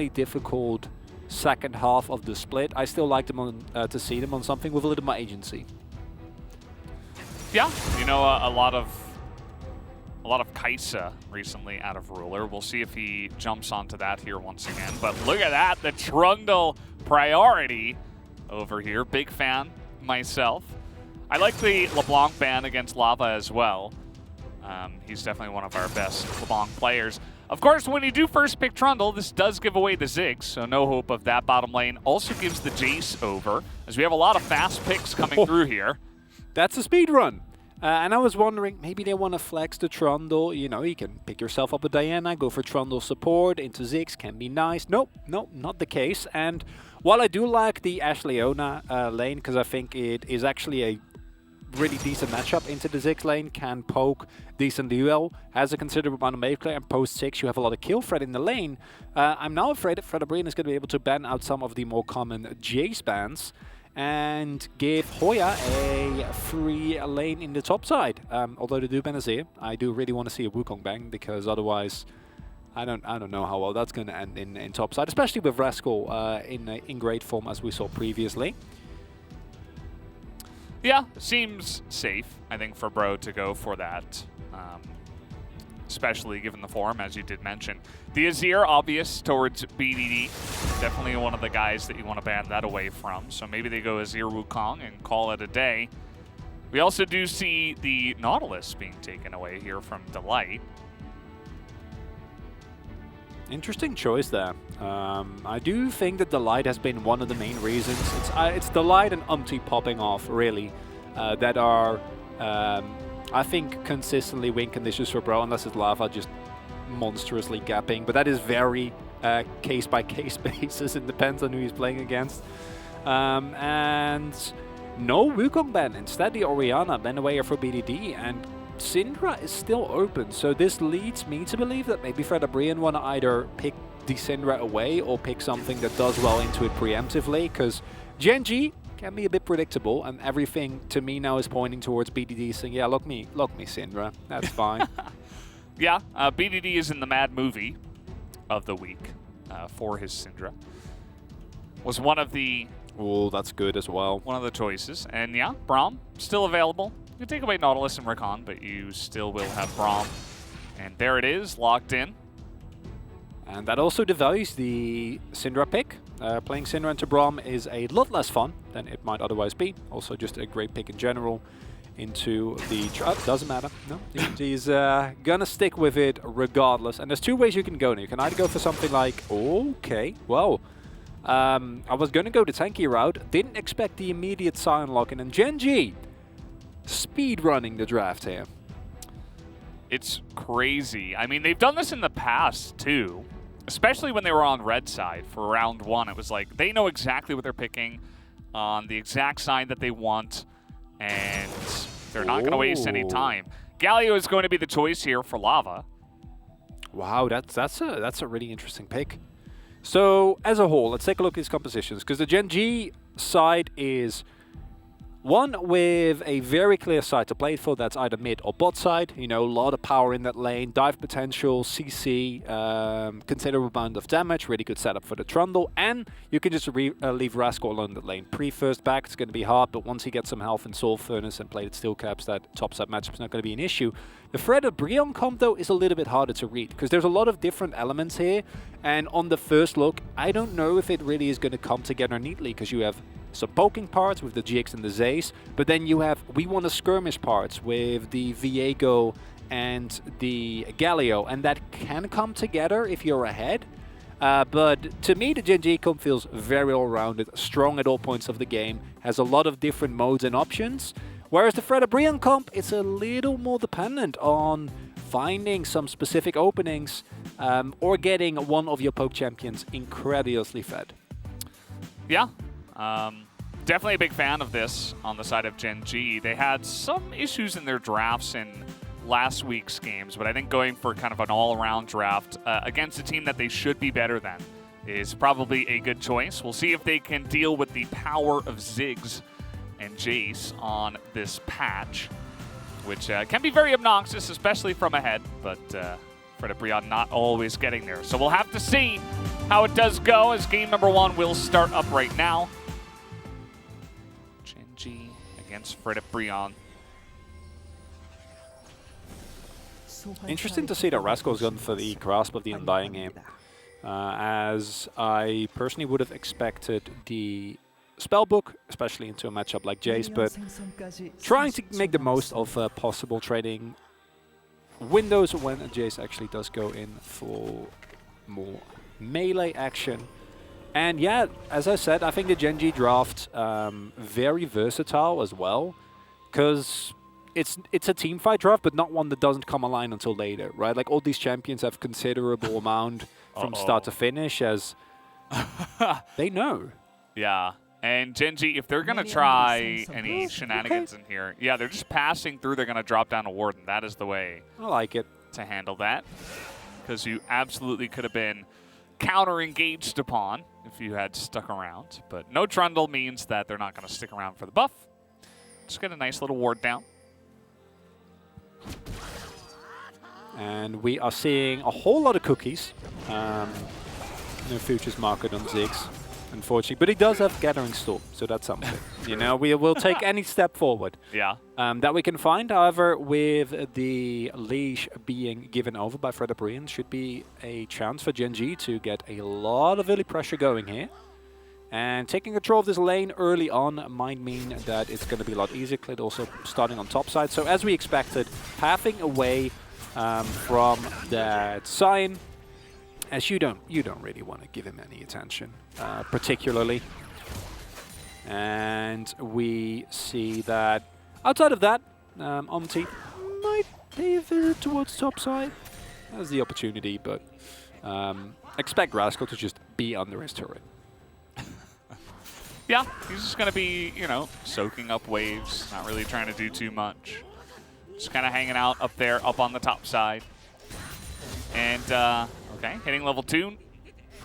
difficult second half of the split. I still like them on to see them on something with a little more agency. Yeah, you know, a lot of Kaisa recently out of Ruler. We'll see if he jumps onto that here once again. But look at that, the Trundle priority over here. Big fan myself. I like the LeBlanc ban against Lava as well. He's definitely one of our best LeBlanc players. Of course, when you do first pick Trundle, this does give away the Ziggs, so no hope of that bottom lane. Also gives the Jace over, as we have a lot of fast picks coming through here. That's a speed run. And I was wondering, maybe they want to flex the Trundle. You know, you can pick yourself up a Diana, go for Trundle support into Ziggs, can be nice. Nope, not the case. And while I do like the Ashleona lane, because I think it is actually a really decent matchup into the Ziggs lane, can poke decent duel, has a considerable amount of melee, and post 6 you have a lot of kill threat in the lane. I'm now afraid that Fredabrin is going to be able to ban out some of the more common Jace bans and give Hoya a free lane in the top side. Although they do ban Azir, I do really want to see a Wukong bang, because otherwise I don't know how well that's going to end in top side, especially with Rascal in great form as we saw previously. Yeah, seems safe, I think, for Bro to go for that, especially given the form, as you did mention. The Azir, obvious towards BDD, definitely one of the guys that you want to ban that away from, so maybe they go Azir Wukong and call it a day. We also do see the Nautilus being taken away here from Delight. Interesting choice there. I do think that Delight has been one of the main reasons. It's Delight and Umti popping off, really, that are, I think, consistently win conditions for Bro, unless it's Lava just monstrously gapping. But that is very case-by-case basis. It depends on who he's playing against. And no Wukong ban. Instead, the Orianna ban away for BDD, and Syndra is still open, so this leads me to believe that maybe Fredabrin want to either pick the Syndra away or pick something that does well into it preemptively, because GENG can be a bit predictable, and everything to me now is pointing towards BDD saying, yeah, look me Syndra, that's fine. Yeah, BDD is in the Mad Movie of the week for his Syndra. Was one of the... Oh, that's good as well. One of the choices, and yeah, Braum, still available. You can take away Nautilus and Rakan, but you still will have Braum. And there it is, locked in. And that also devalues the Syndra pick. Playing Syndra into Braum is a lot less fun than it might otherwise be. Also just a great pick in general into the... doesn't matter. No, he's gonna stick with it regardless. And there's two ways you can go now. You can either go for something like... Okay, well... I was gonna go the tanky route. Didn't expect the immediate Sion lock-in. And GENG speed running the draft here. It's crazy. I mean, they've done this in the past too, especially when they were on red side for round 1. It was like they know exactly what they're picking on the exact side that they want, and they're not going to waste any time. Galio is going to be the choice here for Lava. Wow, that's a really interesting pick. So as a whole, let's take a look at these compositions, because the GENG side is one with a very clear side to play for. That's either mid or bot side. You know, a lot of power in that lane, dive potential, CC, considerable amount of damage, really good setup for the Trundle, and you can just leave Rascal alone in that lane. Pre-first back, it's going to be hard, but once he gets some health in Soul Furnace and plated Steel Caps, that top side matchup is not going to be an issue. The Fredabrin comp, though, is a little bit harder to read, because there's a lot of different elements here, and on the first look, I don't know if it really is going to come together neatly, because you have some poking parts with the GX and the Zays, but then you have we want to skirmish parts with the Viego and the Galio, and that can come together if you're ahead. But to me, the GENG comp feels very all-rounded, strong at all points of the game, has a lot of different modes and options, whereas the Fredabrin comp is a little more dependent on finding some specific openings or getting one of your poke champions incredulously fed. Yeah. Definitely a big fan of this on the side of GENG. They had some issues in their drafts in last week's games, but I think going for kind of an all-around draft against a team that they should be better than is probably a good choice. We'll see if they can deal with the power of Ziggs and Jace on this patch, which can be very obnoxious, especially from ahead, but Fredabrin not always getting there. So we'll have to see how it does go as game number 1 will start up right now. GENG against Fred Brion. Interesting to see that Rascal's gone for the grasp of the Undying here. As I personally would have expected the Spellbook, especially into a matchup like Jace, but trying to make the most of possible trading windows when Jace actually does go in for more melee action. And yeah, as I said, I think the GENG draft very versatile as well, because it's a team fight draft, but not one that doesn't come online until later, right? Like all these champions have considerable amount from start to finish, as they know. Yeah. And GENG, if they're going to try any shenanigans in here, yeah, they're just passing through. They're going to drop down a Warden. That is the way I like it to handle that, because you absolutely could have been counter-engaged upon if you had stuck around. But no Trundle means that they're not going to stick around for the buff. Just get a nice little ward down. And we are seeing a whole lot of cookies. No futures market on Ziggs, unfortunately. But he does have Gathering Storm, so that's something. You know, we will take any step forward that we can find. However, with the leash being given over by Fred Brion, should be a chance for GENG to get a lot of early pressure going here. And taking control of this lane early on might mean that it's going to be a lot easier. Clid also starting on top side. So as we expected, pathing away from that sign, as you don't really want to give him any attention, particularly. And we see that outside of that, Omti might pay a visit towards top side. That's the opportunity, but expect Rascal to just be under his turret. Yeah, he's just going to be, you know, soaking up waves, not really trying to do too much. Just kind of hanging out up there, up on the top side. And, okay, hitting level 2.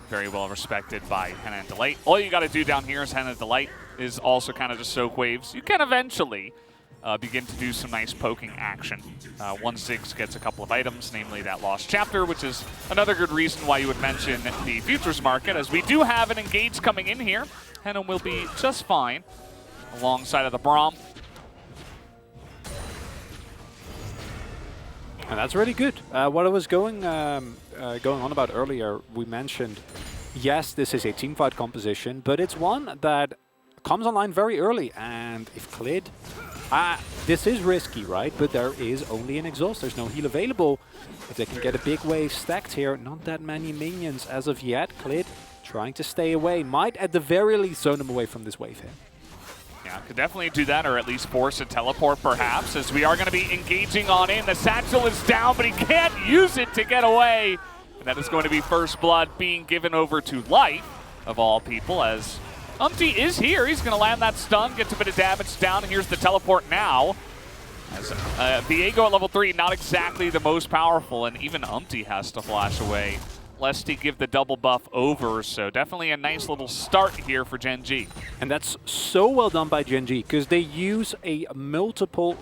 Very well respected by Henna and Delight. All you got to do down here is Henna and Delight is also kind of just soak waves. You can eventually begin to do some nice poking action. Once Ziggs gets a couple of items, namely that Lost Chapter, which is another good reason why you would mention the futures market, as we do have an engage coming in here. Henna will be just fine alongside of the Braum. And that's really good. What I was going on about earlier, we mentioned, yes, this is a teamfight composition, but it's one that comes online very early. And if Clid, this is risky, right? But there is only an exhaust. There's no heal available. If they can get a big wave stacked here, not that many minions as of yet. Clid trying to stay away, might at the very least zone him away from this wave here. Yeah, could definitely do that, or at least force a teleport perhaps, as we are going to be engaging on in. The satchel is down, but he can't use it to get away. And that is going to be first blood being given over to Light, of all people, as Umti is here. He's going to land that stun, gets a bit of damage down, and here's the teleport now. As Viego at level 3, not exactly the most powerful, and even Umti has to flash away lest he give the double buff over. So definitely a nice little start here for GENG. And that's so well done by GENG, because they use a multiple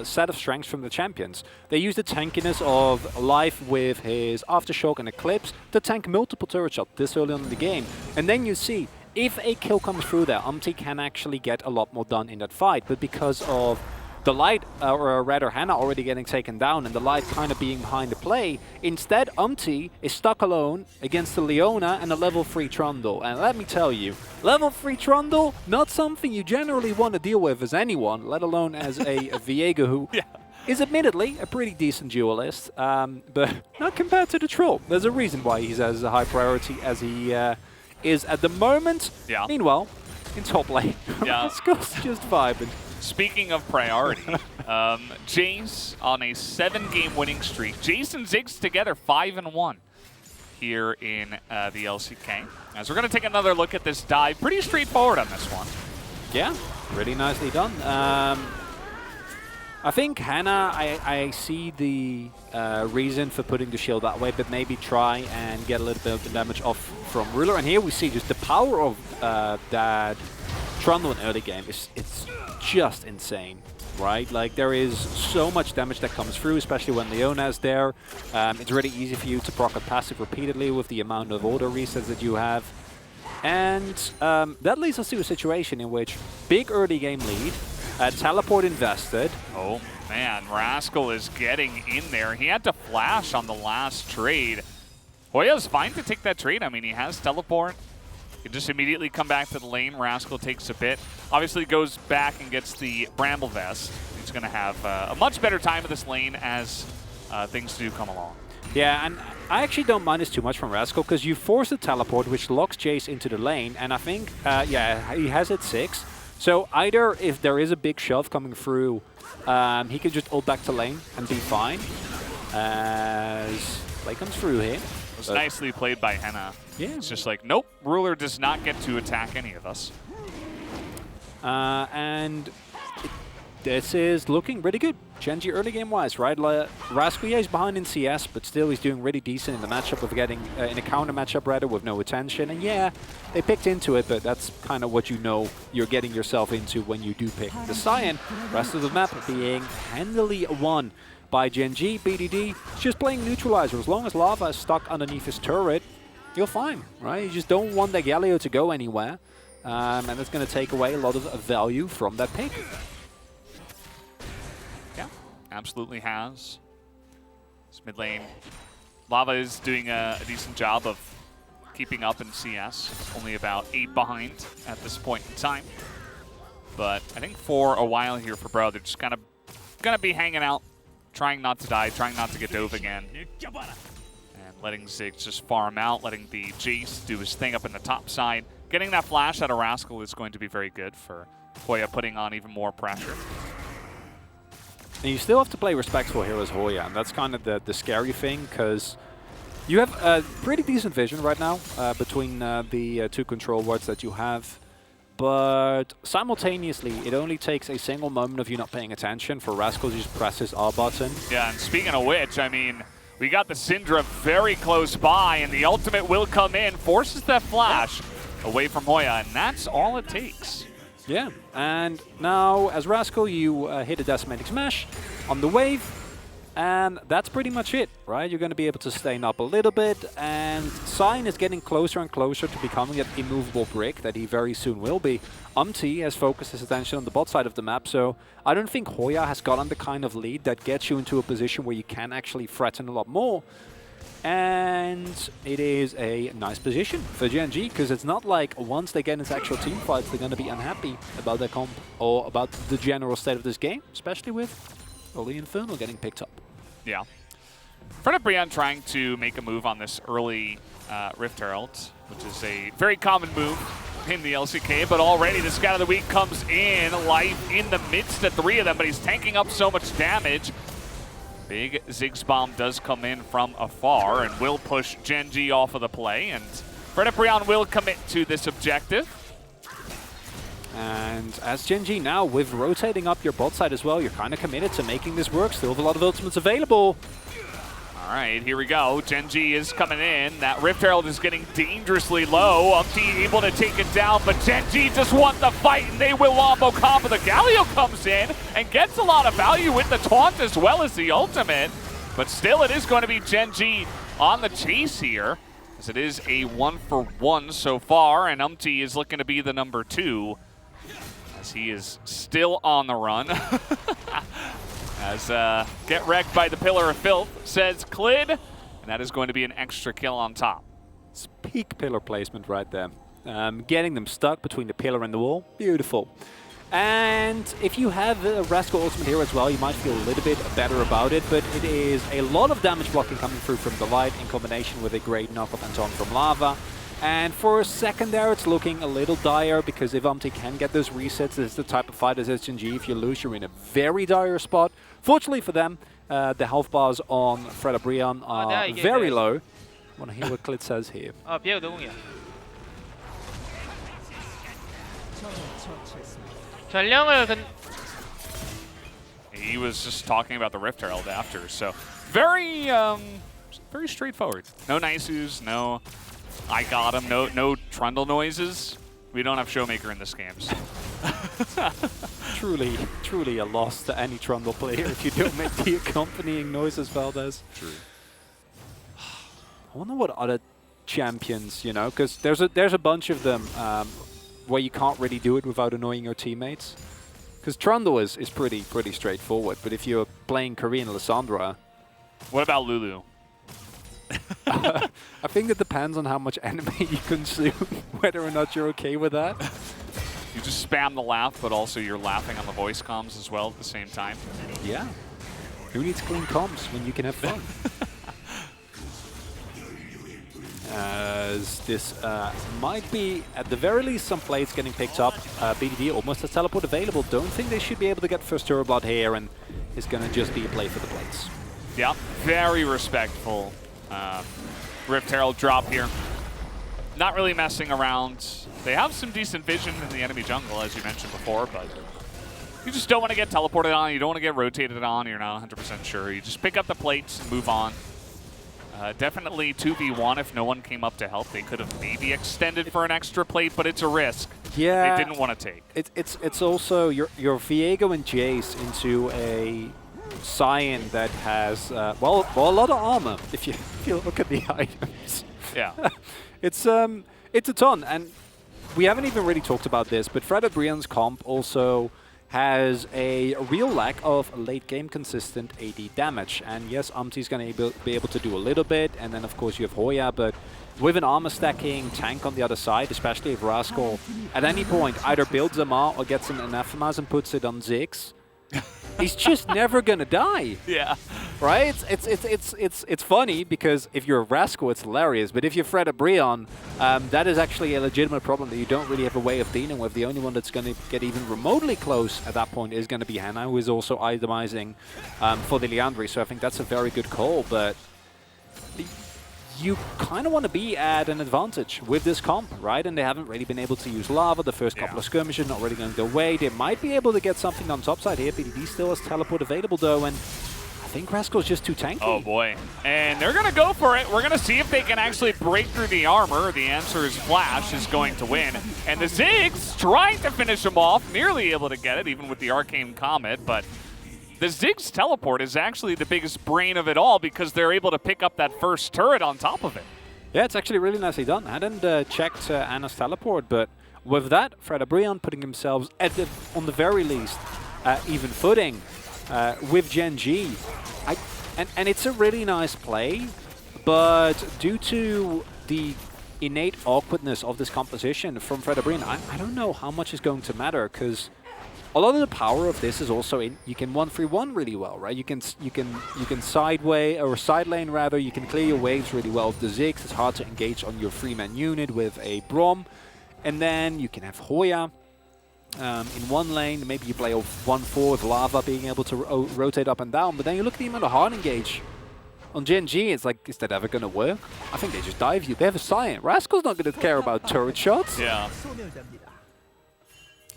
set of strengths from the champions. They use the tankiness of Life with his Aftershock and Eclipse to tank multiple turret shots this early on in the game. And then you see, if a kill comes through there, Umti can actually get a lot more done in that fight. But because of the Light, or rather Henna already getting taken down and the Light kind of being behind the play, instead Umti is stuck alone against the Leona and a level 3 Trundle. And let me tell you, level 3 Trundle, not something you generally want to deal with as anyone, let alone as a Viego who is admittedly a pretty decent duelist, but not compared to the Troll. There's a reason why he's as a high priority as he is at the moment. Meanwhile, in top lane, Rascal's just vibing. Speaking of priority, Jace on a 7-game winning streak. Jace and Ziggs together 5-1 here in the LCK. As we're going to take another look at this dive. Pretty straightforward on this one. Yeah, really nicely done. I think Henna, I see the reason for putting the shield that way, but maybe try and get a little bit of the damage off from Ruler. And here we see just the power of that Trundle in early game. It's just insane. right? Like, there is so much damage that comes through, especially when Leona's there. It's really easy for you to proc a passive repeatedly with the amount of auto resets that you have. And that leads us to a situation in which big early game lead, teleport invested. Oh man, Rascal is getting in there. He had to flash on the last trade. Hoya's fine to take that trade. I mean, he has teleport. He can just immediately come back to the lane. Rascal takes a bit. Obviously goes back and gets the Bramble Vest. He's going to have a much better time of this lane as things do come along. Yeah, and I actually don't mind this too much from Rascal, because you force the teleport, which locks Jace into the lane, and I think, yeah, he has it 6. So either if there is a big shove coming through, he can just ult back to lane and be fine. As play comes through here. It was nicely played by Henna. Yeah. It's just like, nope, Ruler does not get to attack any of us. And this is looking really good. GENG early game wise, right? Rascal, yeah, he's behind in CS, but still he's doing really decent in the matchup of getting, in a counter matchup rather, with no attention. And yeah, they picked into it, but that's kind of what you know you're getting yourself into when you do pick the Cyan. Rest of the map being handily won by GENG. BDD just playing neutralizer. As long as Lava is stuck underneath his turret, you're fine, right? You just don't want the Galio to go anywhere. And that's going to take away a lot of value from that pick. Yeah, absolutely has. This mid lane, Lava is doing a decent job of keeping up in CS. Only about 8 behind at this point in time. But I think for a while here for Bro, they're just kind of going to be hanging out, trying not to die, trying not to get dove again. And letting Ziggs just farm out, letting the Jace do his thing up in the top side. Getting that flash out of Rascal is going to be very good for Hoya putting on even more pressure. And you still have to play respectful here as Hoya, and that's kind of the scary thing, because you have a pretty decent vision right now between the 2 control wards that you have. But simultaneously, it only takes a single moment of you not paying attention for Rascal to just press his R button. Yeah, and speaking of which, I mean, we got the Syndra very close by, and the ultimate will come in, forces that flash away from Hoya, and that's all it takes. Yeah, and now as Rascal, you hit a Decimating Smash on the wave, and that's pretty much it, right? You're going to be able to sustain up a little bit, and Cyan is getting closer and closer to becoming that immovable brick that he very soon will be. has focused his attention on the bot side of the map, so I don't think Hoya has gotten the kind of lead that gets you into a position where you can actually threaten a lot more. And it is a nice position for GENG, because it's not like once they get into actual team fights, they're going to be unhappy about their comp or about the general state of this game, especially with Oli Infernal getting picked up. Yeah. Brian trying to make a move on this early Rift Herald, which is a very common move in the LCK, but already the Scout of the Week comes in, live in the midst of 3 of them, but he's tanking up so much damage. Big Ziggs bomb does come in from afar and will push GENG off of the play, and Brian will commit to this objective. And as GENG now, with rotating up your bot side as well, you're kind of committed to making this work. Still have a lot of ultimates available. All right, here we go. GENG is coming in. That Rift Herald is getting dangerously low. able to take it down, but GENG just want the fight, and they will wombo combo. The Galio comes in and gets a lot of value with the taunt as well as the ultimate. But still, it is going to be GENG on the chase here, as it is a 1-for-1 so far, and is looking to be the number 2, as he is still on the run. As get wrecked by the Pillar of Filth, says Clid, and that is going to be an extra kill on top. It's peak pillar placement right there. Getting them stuck between the pillar and the wall, beautiful. And if you have a Rascal ultimate here as well, you might feel a little bit better about it, but it is a lot of damage blocking coming through from the light in combination with a great knockup and taunt from Lava. And for a second there, it's looking a little dire, because if can get those resets, this is the type of fight as GENG. If you lose, you're in a very dire spot. Fortunately for them, the health bars on Brian are very low. I want to hear what Clid says here. He was just talking about the Rift Herald after, so very straightforward. No niceus, no I got him, no Trundle noises. We don't have Showmaker in this game. So. truly a loss to any Trundle player if you don't make the accompanying noises, Valdez. True. I wonder what other champions, you know, because there's a bunch of them where you can't really do it without annoying your teammates. Because Trundle is pretty straightforward, but if you're playing Korean Lissandra... What about Lulu? I think it depends on how much anime you consume, whether or not you're okay with that. You just spam the laugh, but also you're laughing on the voice comms as well at the same time. Yeah. Who needs clean comms when you can have fun? As this might be, at the very least, some plates getting picked up. BDD almost has teleport available. Don't think they should be able to get first Turbo Blood here, and it's going to just be a play for the plates. Yeah, very respectful. Rift Herald drop here. Not really messing around. They have some decent vision in the enemy jungle, as you mentioned before, but you just don't want to get teleported on. You don't want to get rotated on. You're not 100% sure. You just pick up the plates and move on. Definitely 2v1 if no one came up to help. They could have maybe extended for an extra plate, but it's a risk yeah, they didn't want to take. It's also your Viego and Jace into a Cyan that has well a lot of armor if you look at the items. Yeah. It's a ton, and we haven't even really talked about this, but Fred Brian's comp also has a real lack of late game consistent AD damage. And yes, Umti's going to be able to do a little bit, and then of course you have Hoya, but with an armor stacking tank on the other side, especially if Rascal at any point either builds them out or gets an Anathemas and puts it on Ziggs, he's just never gonna die. Yeah. Right? It's funny because if you're a Rascal, it's hilarious. But if you're Fred Brion, that is actually a legitimate problem that you don't really have a way of dealing with. The only one that's going to get even remotely close at that point is going to be Hannah, who is also itemizing for the Liandry. So I think that's a very good call. But you kind of want to be at an advantage with this comp, right? And they haven't really been able to use lava. The first couple of skirmishes not really going their way. They might be able to get something on top side here. BDD still has teleport available though, and I think Rascal's just too tanky. Oh boy. And they're going to go for it. We're going to see if they can actually break through the armor. The answer is Flash is going to win. And the Ziggs trying to finish him off, nearly able to get it, even with the Arcane Comet, but the Ziggs teleport is actually the biggest brain of it all because they're able to pick up that first turret on top of it. Yeah, it's actually really nicely done. I hadn't checked Anna's teleport, but with that, Fred Brion putting themselves on the very least even footing with GENG. And it's a really nice play, but due to the innate awkwardness of this composition from Fred Brion, I don't know how much is going to matter because a lot of the power of this is also you can 1-3-1 really well, right? You can sideway or side lane rather. You can clear your waves really well with the Ziggs. It's hard to engage on your 3-man unit with a Brom, and then you can have Hoya in one lane. Maybe you play 1-4 with Lava being able to rotate up and down. But then you look at the amount of hard engage on GENG. It's like, is that ever going to work? I think they just dive you. They have a Cyan. Rascal's not going to care about turret shots. Yeah.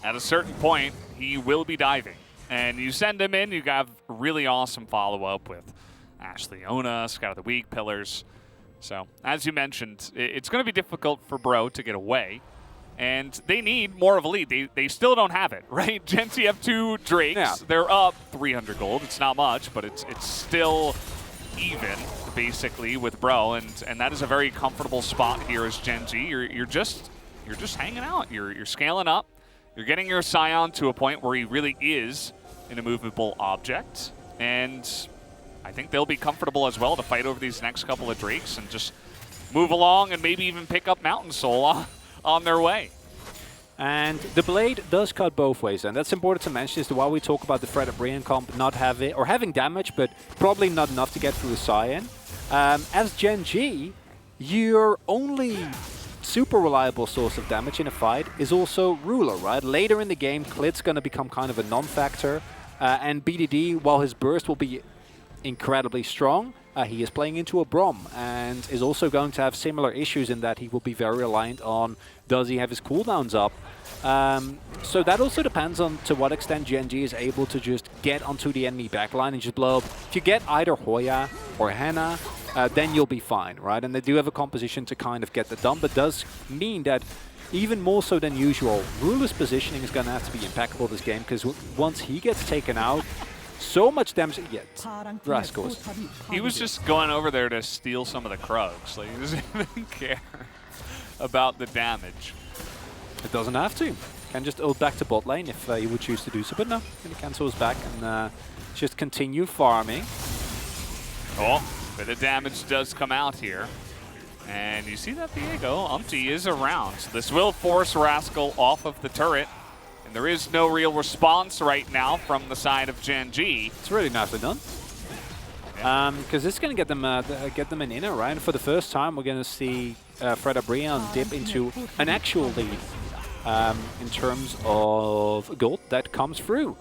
At a certain point, he will be diving. And you send him in, you have really awesome follow-up with Ashley Ona, Scout of the Week, Pillars. So, as you mentioned, it's going to be difficult for Bro to get away. And they need more of a lead. They still don't have it, right? GENG have 2 Drakes. Yeah. They're up 300 gold. It's not much, but it's still even, basically, with Bro. And that is a very comfortable spot here as GENG. You're just hanging out. You're scaling up. You're getting your Scion to a point where he really is an immovable object, and I think they'll be comfortable as well to fight over these next couple of Drakes and just move along and maybe even pick up Mountain Soul on their way. And the blade does cut both ways, and that's important to mention. Is while we talk about the Fred Brian comp not having damage, but probably not enough to get through the Cyan. As GENG, your only super reliable source of damage in a fight is also Ruler, right? Later in the game, Klit's going to become kind of a non-factor, and BDD, while his burst will be incredibly strong, he is playing into a Brom and is also going to have similar issues in that he will be very reliant on, does he have his cooldowns up? So that also depends on to what extent GENG is able to just get onto the enemy backline and just blow up. If you get either Hoya or Hannah, then you'll be fine, right? And they do have a composition to kind of get that done, but does mean that even more so than usual. Ruler's positioning is going to have to be impeccable this game, because once he gets taken out, so much damage. Yeah, Rascals. He was just going over there to steal some of the Krugs. Like, he doesn't even care about the damage. It doesn't have to. Can just ult back to bot lane if he would choose to do so, but no, going to cancel his back and just continue farming. Oh, but the damage does come out here. And you see that Diego, Umpty is around. So this will force Rascal off of the turret. And there is no real response right now from the side of GENG. It's really nicely done. Because it's going to get them an inner, right? And for the first time, we're going to see Brion dip into an actual lead in terms of gold that comes through.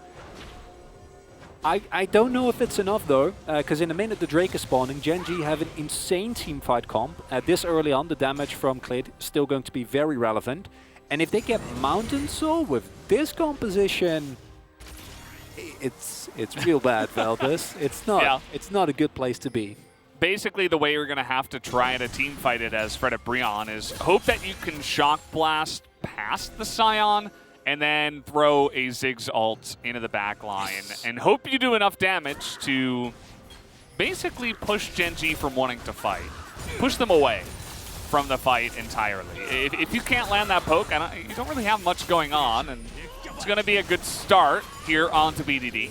I don't know if it's enough though, because in a minute the Drake is spawning. GENG have an insane teamfight comp. This early on, the damage from Clid is still going to be very relevant. And if they get Mountain Soul with this composition, it's real bad, Valdez. It's not a good place to be. Basically, the way you're going to have to try to teamfight it as Brion is hope that you can Shock Blast past the Scion, and then throw a Ziggs ult into the back line, and hope you do enough damage to basically push GENG from wanting to fight. Push them away from the fight entirely. If you can't land that poke, you don't really have much going on, and it's going to be a good start here onto BDD.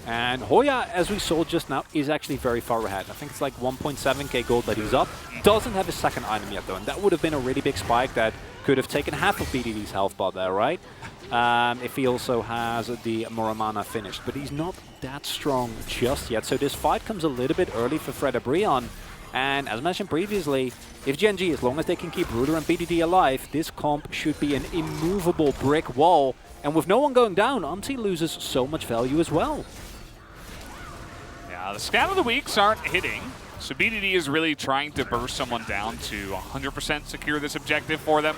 And Hoya, as we saw just now, is actually very far ahead. I think it's like 1.7k gold that he's up. Doesn't have his second item yet though, and that would have been a really big spike that could have taken half of BDD's health bar there, right? If he also has the Moramana finished. But he's not that strong just yet, so this fight comes a little bit early for Brion. And as mentioned previously, if GENG, as long as they can keep Ruler and BDD alive, this comp should be an immovable brick wall. And with no one going down, Umpty loses so much value as well. Yeah, the scout of the weeks aren't hitting. So BDD is really trying to burst someone down to 100% secure this objective for them.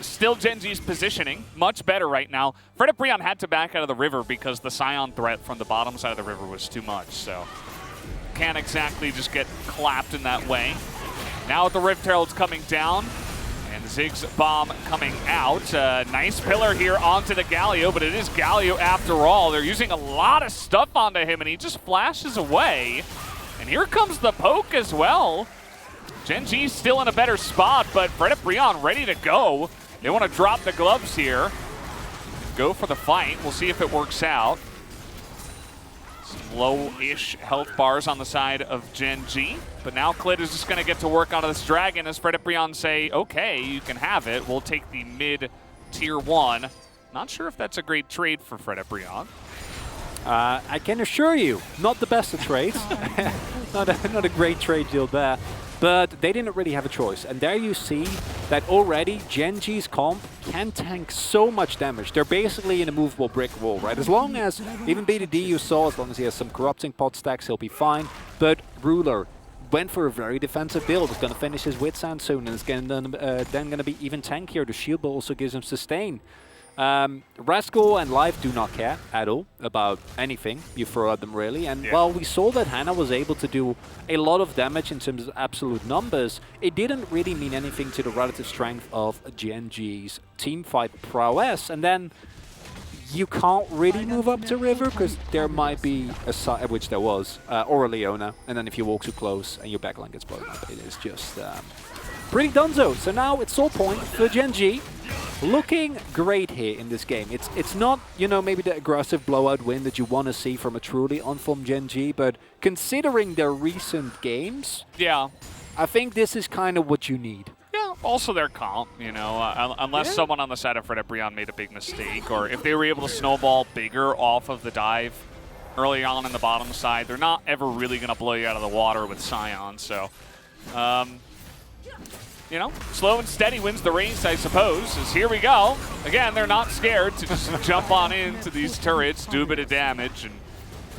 Still GENG's positioning much better right now. Brion had to back out of the river because the Scion threat from the bottom side of the river was too much. So can't exactly just get clapped in that way. Now with the Rift Herald's coming down and the Ziggs bomb coming out. Nice pillar here onto the Galio, but it is Galio after all. They're using a lot of stuff onto him and he just flashes away. And here comes the poke as well. GENG's still in a better spot, but Brion ready to go. They want to drop the gloves here. Go for the fight. We'll see if it works out. Some low-ish health bars on the side of GENG. But now Clid is just going to get to work onto this dragon as Brion say, okay, you can have it. We'll take the mid-tier 1. Not sure if that's a great trade for Brion. I can assure you, not the best of trades. not a great trade deal there. But they didn't really have a choice. And there you see that already GENG's comp can tank so much damage. They're basically an immovable brick wall, right? As long as, even BDD you saw, as long as he has some corrupting pot stacks, he'll be fine. But Ruler went for a very defensive build. He's going to finish his Wit Sand soon, and it's then going to be even tankier. The shield but also gives him sustain. Rascal and Life do not care at all about anything you throw at them, really. And while we saw that Hannah was able to do a lot of damage in terms of absolute numbers, it didn't really mean anything to the relative strength of GENG's teamfight prowess. And then you can't really move up to River because there might be a side, which there was, or a Leona. And then if you walk too close and your backline gets blown up, it is just pretty dunzo. So now it's all point for GENG. Looking great here in this game. It's not, you know, maybe the aggressive blowout win that you want to see from a truly on-form GENG, but considering their recent games, I think this is kind of what you need. Yeah, also their comp, you know, unless someone on the side of Brion made a big mistake, or if they were able to snowball bigger off of the dive early on in the bottom side, they're not ever really going to blow you out of the water with Scion, so... you know, slow and steady wins the race, I suppose, as here we go. Again, they're not scared to just jump on into these turrets, do a bit of damage, and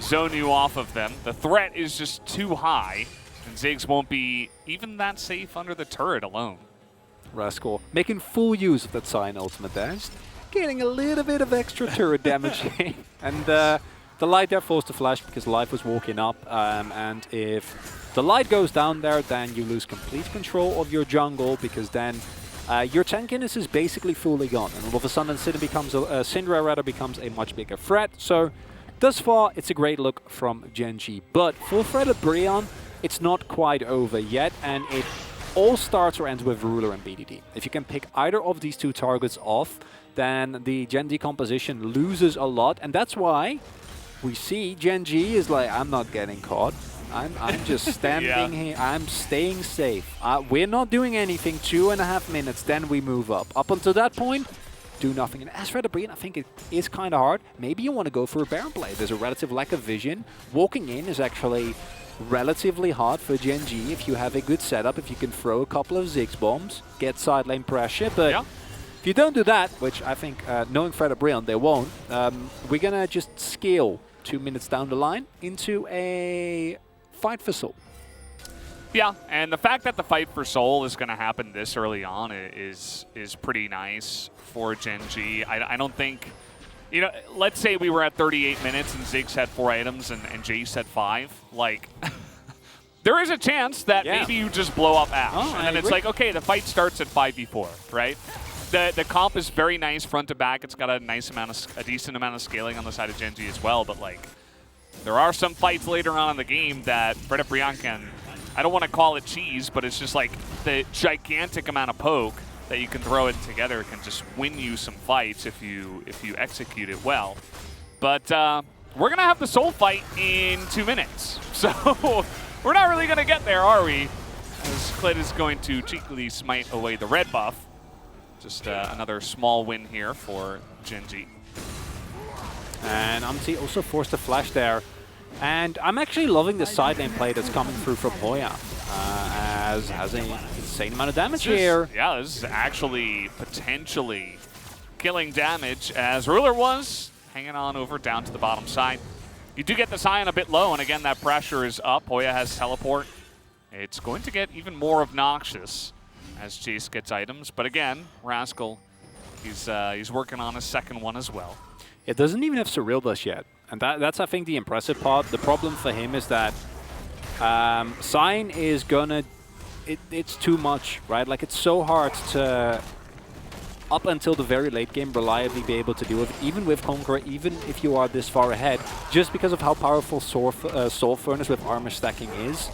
zone you off of them. The threat is just too high, and Ziggs won't be even that safe under the turret alone. Rascal making full use of that Scion ultimate there, just getting a little bit of extra turret damage. And the light there forced to flash because Life was walking up, and if the light goes down there, then you lose complete control of your jungle, because then your tankiness is basically fully gone. And all of a sudden, Syndra becomes a much bigger threat. So, thus far, it's a great look from GENG. But for Fredda Brion, it's not quite over yet, and it all starts or ends with Ruler and BDD. If you can pick either of these two targets off, then the GENG composition loses a lot, and that's why we see GENG is like, I'm not getting caught. I'm just standing here. I'm staying safe. We're not doing anything. 2.5 minutes, then we move up. Up until that point, do nothing. And as for the Brian, I think it is kind of hard. Maybe you want to go for a Baron play. There's a relative lack of vision. Walking in is actually relatively hard for GENG if you have a good setup, if you can throw a couple of Ziggs bombs, get side lane pressure. But if you don't do that, which I think, knowing Fredda Brion, they won't, we're going to just scale 2 minutes down the line into a fight for soul. Yeah, and the fact that the fight for soul is going to happen this early on is pretty nice for GENG. I don't think, you know, let's say we were at 38 minutes and Ziggs had 4 items and Jace had 5. Like, there is a chance that maybe you just blow up Ashe. And then it's like, okay, the fight starts at 5v4, right? The comp is very nice front to back. It's got a decent amount of scaling on the side of GENG as well. But like, there are some fights later on in the game that Fredda Brion can, I don't want to call it cheese, but it's just like the gigantic amount of poke that you can throw it together can just win you some fights if you execute it well. But we're gonna have the soul fight in 2 minutes, so we're not really gonna get there, are we? As Clit is going to cheekily smite away the red buff. Just another small win here for GENG. And Amti also forced a flash there. And I'm actually loving the side lane play that's coming through from Hoya. As has an insane amount of damage here. Yeah, this is actually potentially killing damage, as Ruler was hanging on over down to the bottom side. You do get the Sion a bit low, and again, that pressure is up. Hoya has teleport. It's going to get even more obnoxious as Jace gets items. But again, Rascal, he's working on his second one as well. It doesn't even have Surreal Dust yet. And that's, I think, the impressive part. The problem for him is that Sign is gonna... It's too much, right? Like, it's so hard to, up until the very late game, reliably be able to do it, even with Conqueror, even if you are this far ahead, just because of how powerful Soul Furnace with armor stacking is.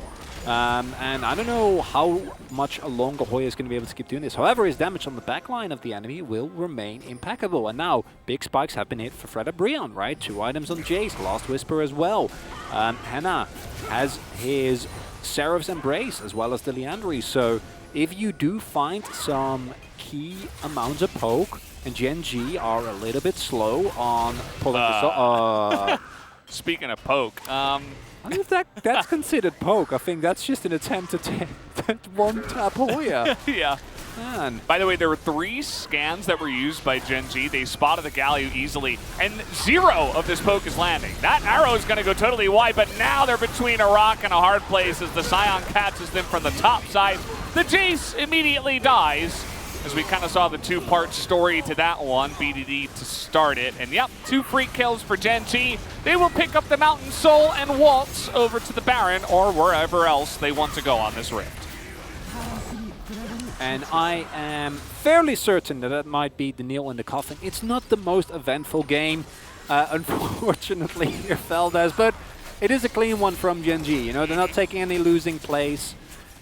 And I don't know how much longer Hoya is going to be able to keep doing this. However, his damage on the backline of the enemy will remain impeccable. And now, big spikes have been hit for Fredda Brion, right? 2 items on Jace, Last Whisper as well. Henna has his Seraph's Embrace as well as the Liandry. So if you do find some key amounts of poke, and GENG are a little bit slow on pulling this off. Speaking of poke, I don't know if that's considered poke. I think that's just an attempt to one-tap Hoya. Yeah. Man. By the way, there were 3 scans that were used by GENG. They spotted the Galio easily, and 0 of this poke is landing. That arrow is going to go totally wide, but now they're between a rock and a hard place as the Sion catches them from the top side. The Jace immediately dies, as we kind of saw the 2-part story to that one. BDD to start it, and yep, 2 free kills for GENG. They will pick up the Mountain Soul and waltz over to the Baron or wherever else they want to go on this rift. And I am fairly certain that might be the nail in the coffin. It's not the most eventful game, unfortunately, here, Feldes, but it is a clean one from GENG. You know, they're not taking any losing plays.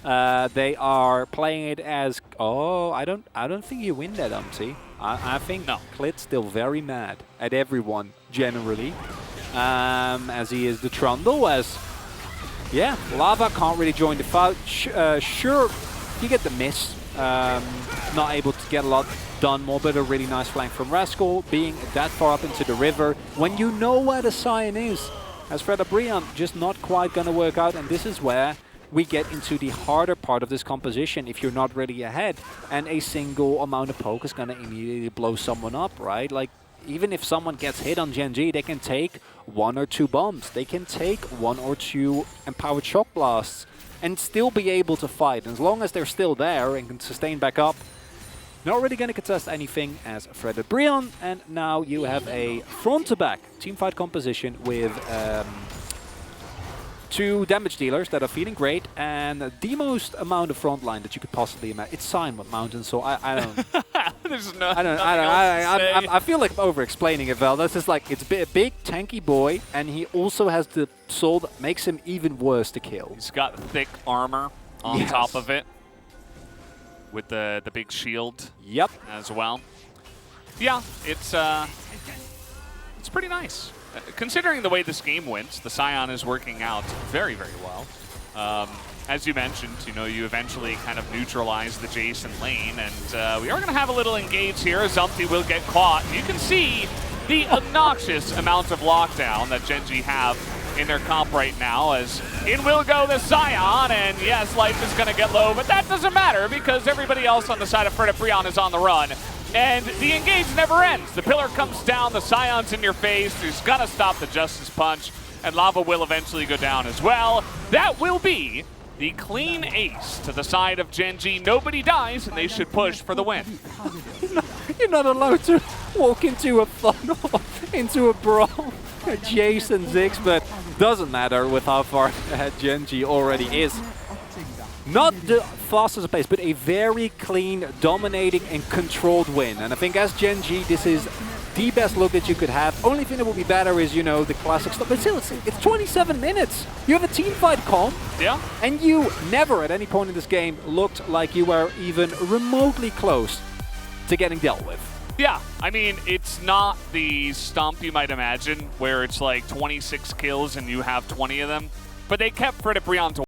They are playing it as, I don't think you win that, Umti. I think Clit's still very mad at everyone, generally, as he is the Trundle, as, yeah, Lava can't really join the fight. Sure, you get the miss. Not able to get a lot done more, but a really nice flank from Rascal, being that far up into the river. When you know where the Sion is, as Fredda Brion, just not quite going to work out, and this is where we get into the harder part of this composition if you're not really ahead, and a single amount of poke is going to immediately blow someone up, right? Like, even if someone gets hit on GENG, they can take 1 or 2 bombs. They can take 1 or 2 empowered shock blasts and still be able to fight. And as long as they're still there and can sustain back up, not really going to contest anything as Fredda Brion. And now you have a front-to-back teamfight composition with two damage dealers that are feeling great, and the most amount of front line that you could possibly imagine. It's Silent Mountain, so I don't. There's no. I feel like I'm over-explaining it, Val. This is like it's a big tanky boy, and he also has the soul that makes him even worse to kill. He's got thick armor on top of it, with the big shield. Yep. As well. Yeah, it's pretty nice. Considering the way this game went, the Scion is working out very, very well. As you mentioned, you know, you eventually kind of neutralize the Jason lane, and we are going to have a little engage here. Zumpty will get caught. You can see the obnoxious amount of lockdown that GENG have in their comp right now, as in will go the Scion, and yes, life is going to get low, but that doesn't matter because everybody else on the side of Ferdiprion is on the run. And the engage never ends. The pillar comes down, the Scion's in your face, he's gonna stop the Justice Punch, and Lava will eventually go down as well. That will be the clean ace to the side of GENG. Nobody dies, and they should push for the win. You're not allowed to walk into a funnel, into a brawl. Jason Ziggs, but doesn't matter with how far ahead GENG already is. Not the fastest pace, but a very clean, dominating, and controlled win. And I think as GENG, this is the best look that you could have. Only thing that would be better is, you know, the classic stuff. But still, it's 27 minutes. You have a team fight comp. Yeah. And you never at any point in this game looked like you were even remotely close to getting dealt with. Yeah, I mean, it's not the stomp you might imagine, where it's like 26 kills and you have 20 of them. But they kept Ferdiprion to